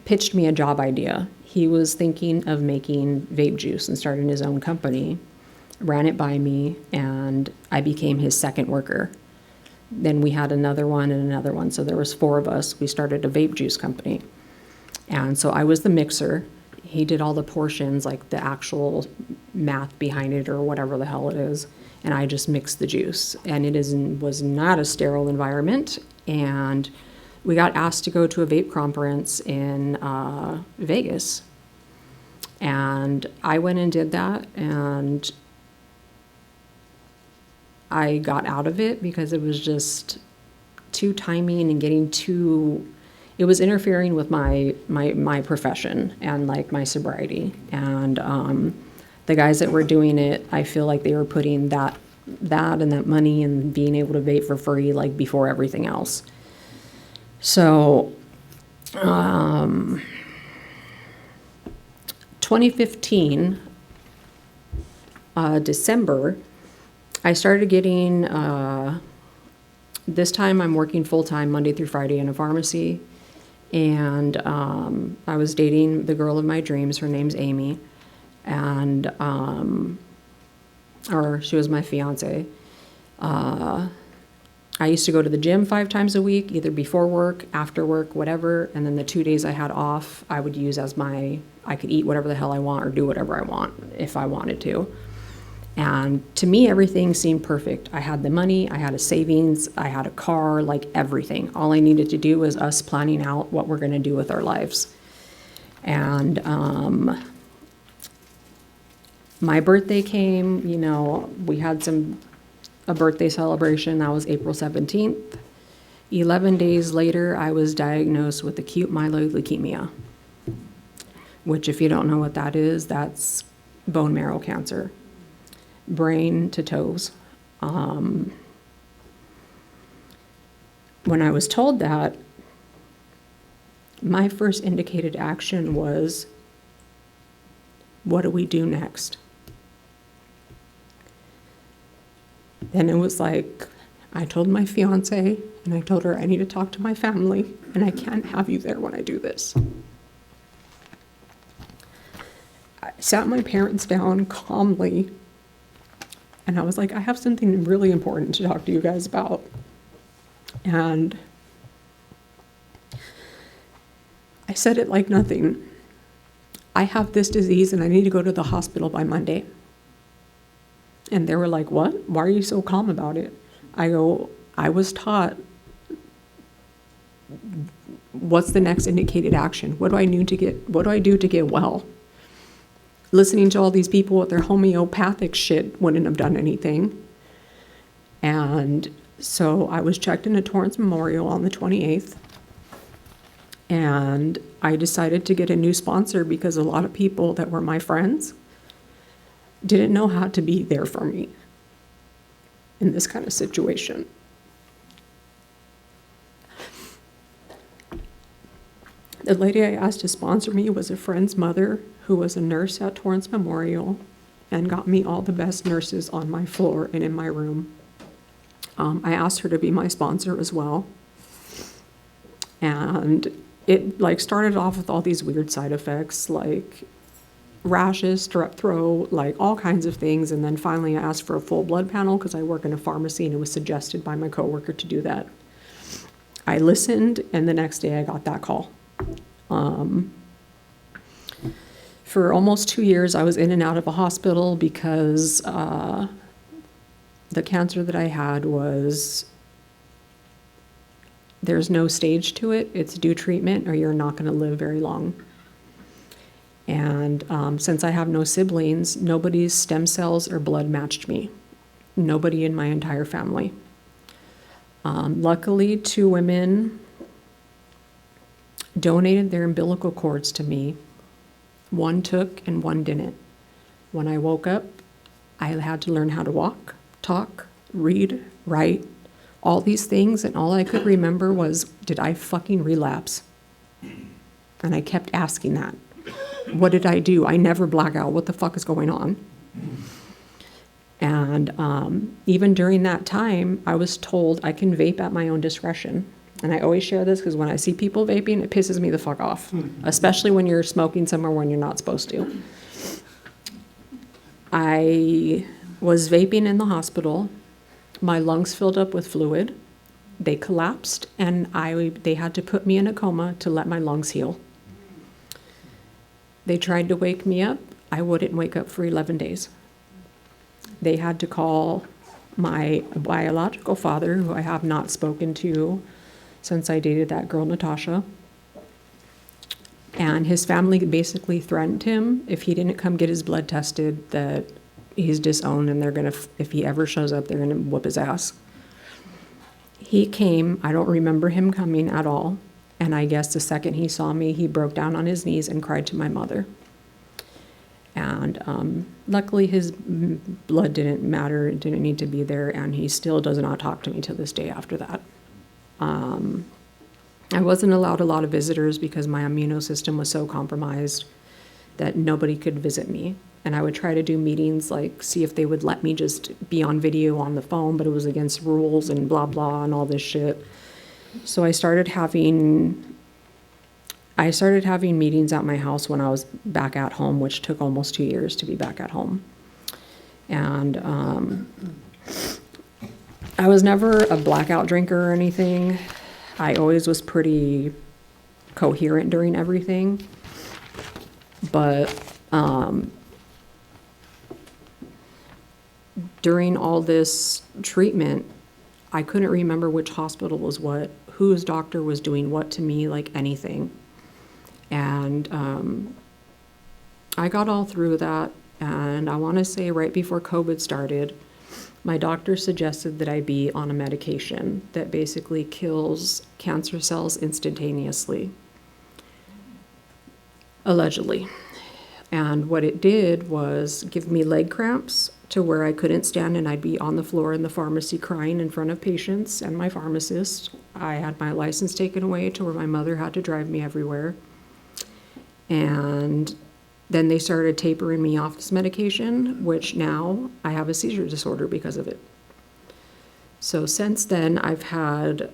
pitched me a job idea. He was thinking of making vape juice and starting his own company, ran it by me, and I became his second worker. Then we had another one, so there was 4 of us. We started a vape juice company. And so I was the mixer. He did all the portions, like the actual math behind it or whatever the hell it is, and I just mixed the juice. And was not a sterile environment, and we got asked to go to a vape conference in Vegas. And I went and did that, and I got out of it because it was just too timing and it was interfering with my profession and like my sobriety. And the guys that were doing it, I feel like they were putting that and that money and being able to vape for free like before everything else. So 2015 December, I started getting, this time I'm working full-time Monday through Friday in a pharmacy, and I was dating the girl of my dreams. Her name's Amy, and, or she was my fiance. I used to go to the gym 5 times a week, either before work, after work, whatever, and then the 2 days I had off, I would use as I could eat whatever the hell I want or do whatever I want if I wanted to. And to me, everything seemed perfect. I had the money, I had a savings, I had a car, like everything. All I needed to do was us planning out what we're going to do with our lives. And my birthday came, you know, we had a birthday celebration. That was April 17th. 11 days later, I was diagnosed with acute myeloid leukemia, which, if you don't know what that is, that's bone marrow cancer. Brain to toes. When I was told that, my first indicated action was, what do we do next? Then it was like, I told my fiance, and I told her I need to talk to my family, and I can't have you there when I do this. I sat my parents down calmly, and I was like, I have something really important to talk to you guys about. And I said it like nothing. I have this disease and I need to go to the hospital by Monday. And they were like, what? Why are you so calm about it? I go, I was taught, what's the next indicated action? What do I do to get well? Listening to all these people with their homeopathic shit wouldn't have done anything. And so I was checked into Torrance Memorial on the 28th. And I decided to get a new sponsor because a lot of people that were my friends didn't know how to be there for me in this kind of situation. The lady I asked to sponsor me was a friend's mother who was a nurse at Torrance Memorial and got me all the best nurses on my floor and in my room. I asked her to be my sponsor as well. And it like started off with all these weird side effects like rashes, strep throat, like all kinds of things. And then finally I asked for a full blood panel because I work in a pharmacy and it was suggested by my coworker to do that. I listened, and the next day I got that call. For almost 2 years, I was in and out of a hospital because the cancer that I had was, there's no stage to it. It's due treatment or you're not going to live very long. And since I have no siblings, nobody's stem cells or blood matched me. Nobody in my entire family. Luckily, 2 women donated their umbilical cords to me. One took and one didn't. When I woke up, I had to learn how to walk, talk, read, write, all these things, and all I could remember was, did I fucking relapse? And I kept asking that. What did I do? I never black out. What the fuck is going on? And even during that time, I was told I can vape at my own discretion. And I always share this because when I see people vaping, it pisses me the fuck off, especially when you're smoking somewhere when you're not supposed to. I was vaping in the hospital. My lungs filled up with fluid. They collapsed, and they had to put me in a coma to let my lungs heal. They tried to wake me up. I wouldn't wake up for 11 days. They had to call my biological father, who I have not spoken to since I dated that girl, Natasha. And his family basically threatened him if he didn't come get his blood tested that he's disowned and they're gonna, if he ever shows up, they're gonna whoop his ass. He came, I don't remember him coming at all. And I guess the second he saw me, he broke down on his knees and cried to my mother. And luckily his blood didn't matter, it didn't need to be there, and he still does not talk to me to this day after that. I wasn't allowed a lot of visitors because my immune system was so compromised that nobody could visit me. And I would try to do meetings, like see if they would let me just be on video on the phone, but it was against rules and blah, blah, and all this shit. So I started having meetings at my house when I was back at home, which took almost 2 years to be back at home. And I was never a blackout drinker or anything. I always was pretty coherent during everything. But during all this treatment, I couldn't remember which hospital was what, whose doctor was doing what to me, like anything. And I got all through that, and I want to say right before COVID started, my doctor suggested that I be on a medication that basically kills cancer cells instantaneously, allegedly. And what it did was give me leg cramps to where I couldn't stand, and I'd be on the floor in the pharmacy crying in front of patients and my pharmacist. I had my license taken away to where my mother had to drive me everywhere. And then they started tapering me off this medication, which now I have a seizure disorder because of it. So since then, I've had,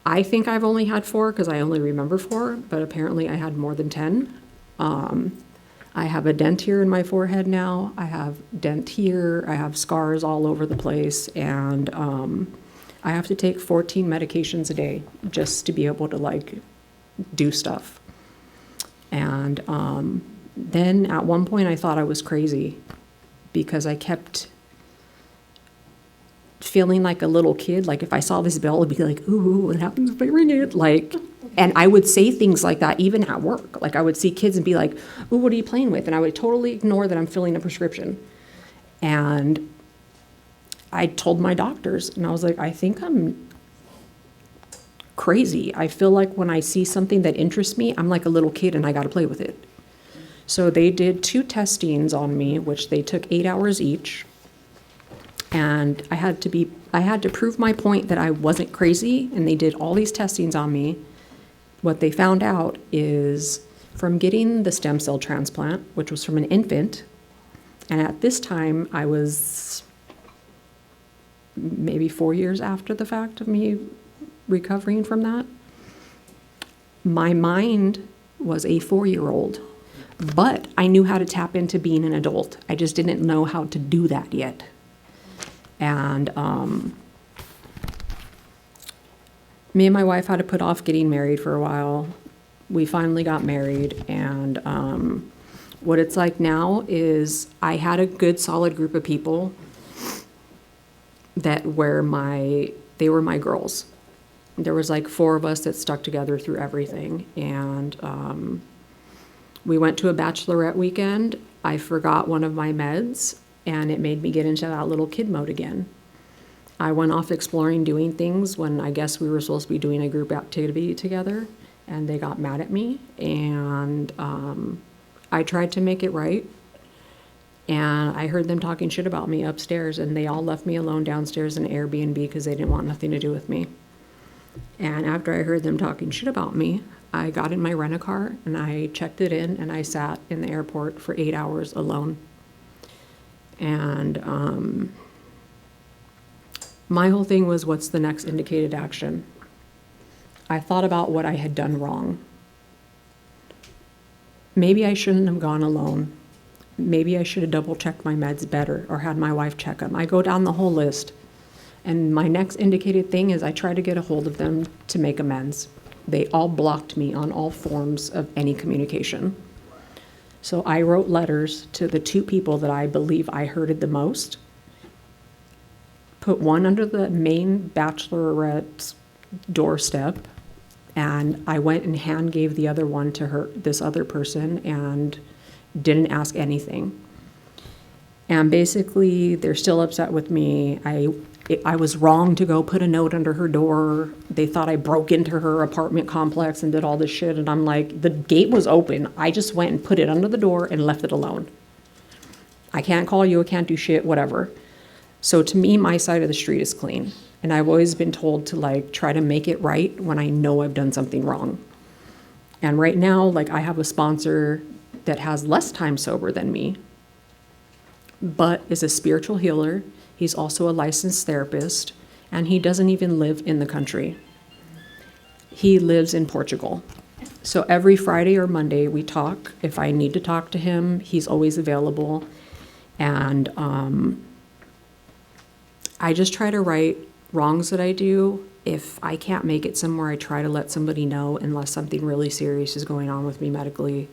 I think I've only had 4 because I only remember 4, but apparently I had more than 10. I have a dent here in my forehead now. I have dent here. I have scars all over the place. And I have to take 14 medications a day just to be able to like do stuff. And then at one point I thought I was crazy because I kept feeling like a little kid. Like if I saw this bell, I'd be like, ooh, what happens if I ring it? Like, and I would say things like that even at work. Like I would see kids and be like, ooh, what are you playing with? And I would totally ignore that I'm filling a prescription. And I told my doctors, and I was like, I think I'm crazy. I feel like when I see something that interests me, I'm like a little kid and I got to play with it. So they did 2 testings on me, which they took 8 hours each. And I had to prove my point that I wasn't crazy, and they did all these testings on me. What they found out is from getting the stem cell transplant, which was from an infant, and at this time I was maybe 4 years after the fact of me recovering from that. My mind was a 4-year-old, but I knew how to tap into being an adult. I just didn't know how to do that yet. And me and my wife had to put off getting married for a while. We finally got married, and what it's like now is I had a good solid group of people that they were my girls. There was like 4 of us that stuck together through everything, and we went to a bachelorette weekend. I forgot one of my meds, and it made me get into that little kid mode again. I went off exploring, doing things when I guess we were supposed to be doing a group activity together, and they got mad at me, and I tried to make it right, and I heard them talking shit about me upstairs, and they all left me alone downstairs in Airbnb because they didn't want nothing to do with me. And after I heard them talking shit about me, I got in my rent-a-car and I checked it in, and I sat in the airport for 8 hours alone. And my whole thing was, what's the next indicated action? I thought about what I had done wrong. Maybe I shouldn't have gone alone. Maybe I should have double-checked my meds better or had my wife check them. I go down the whole list. And my next indicated thing is I try to get a hold of them to make amends. They all blocked me on all forms of any communication. So I wrote letters to the 2 people that I believe I hurted the most, put one under the main bachelorette's doorstep, and I went and hand gave the other one to this other person, and didn't ask anything. And basically, they're still upset with me. I was wrong to go put a note under her door. They thought I broke into her apartment complex and did all this shit. And I'm like, the gate was open. I just went and put it under the door and left it alone. I can't call you, I can't do shit, whatever. So to me, my side of the street is clean. And I've always been told to like try to make it right when I know I've done something wrong. And right now, like I have a sponsor that has less time sober than me, but is a spiritual healer. He's also a licensed therapist, and he doesn't even live in the country. He lives in Portugal. So every Friday or Monday we talk. If I need to talk to him, he's always available. And I just try to right wrongs that I do. If I can't make it somewhere, I try to let somebody know unless something really serious is going on with me medically.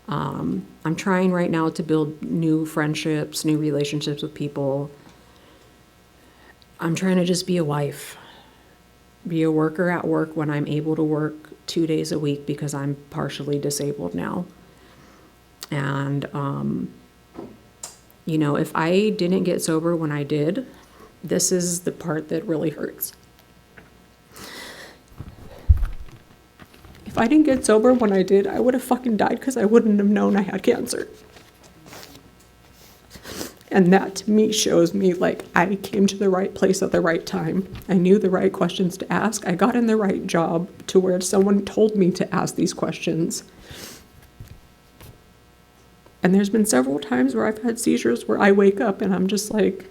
I'm trying right now to build new friendships, new relationships with people. I'm trying to just be a wife, be a worker at work when I'm able to work 2 days a week because I'm partially disabled now. And, you know, if I didn't get sober when I did, this is the part that really hurts. If I didn't get sober when I did, I would have fucking died because I wouldn't have known I had cancer. And that to me shows me like I came to the right place at the right time. I knew the right questions to ask. I got in the right job to where someone told me to ask these questions. And there's been several times where I've had seizures where I wake up and I'm just like,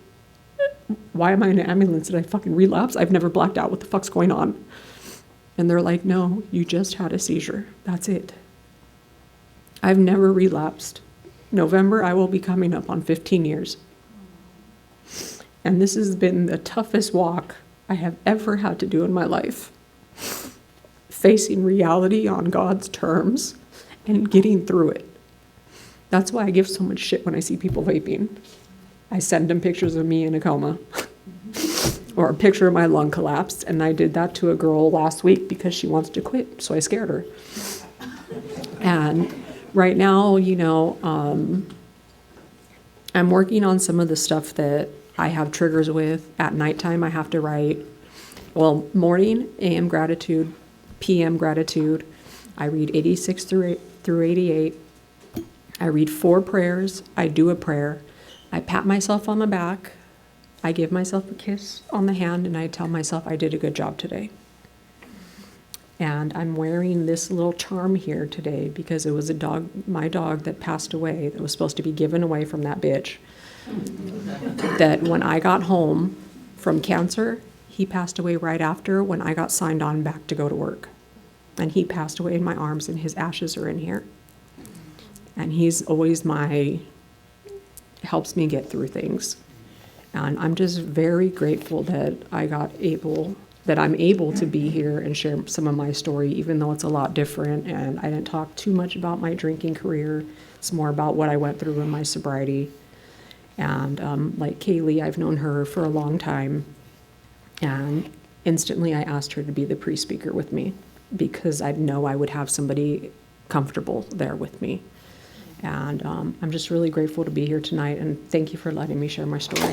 why am I in an ambulance? Did I fucking relapse? I've never blacked out. What the fuck's going on? And they're like, no, you just had a seizure. That's it. I've never relapsed. November, I will be coming up on 15 years. And this has been the toughest walk I have ever had to do in my life. Facing reality on God's terms and getting through it. That's why I give so much shit when I see people vaping. I send them pictures of me in a coma. Or a picture of my lung collapse. And I did that to a girl last week because she wants to quit, so I scared her. And right now, you know, I'm working on some of the stuff that I have triggers with. At nighttime, I have to write, well, morning, AM gratitude, PM gratitude. I read 86 through 88. I read 4 prayers. I do a prayer. I pat myself on the back. I give myself a kiss on the hand, and I tell myself I did a good job today. And I'm wearing this little charm here today because it was my dog that passed away, that was supposed to be given away from that bitch. That when I got home from cancer, he passed away right after when I got signed on back to go to work. And he passed away in my arms, and his ashes are in here. And he's always helps me get through things. And I'm just very grateful that I'm able to be here and share some of my story, even though it's a lot different. And I didn't talk too much about my drinking career. It's more about what I went through in my sobriety. And like Kaylee, I've known her for a long time. And instantly I asked her to be the pre-speaker with me because I know I would have somebody comfortable there with me. And I'm just really grateful to be here tonight. And thank you for letting me share my story.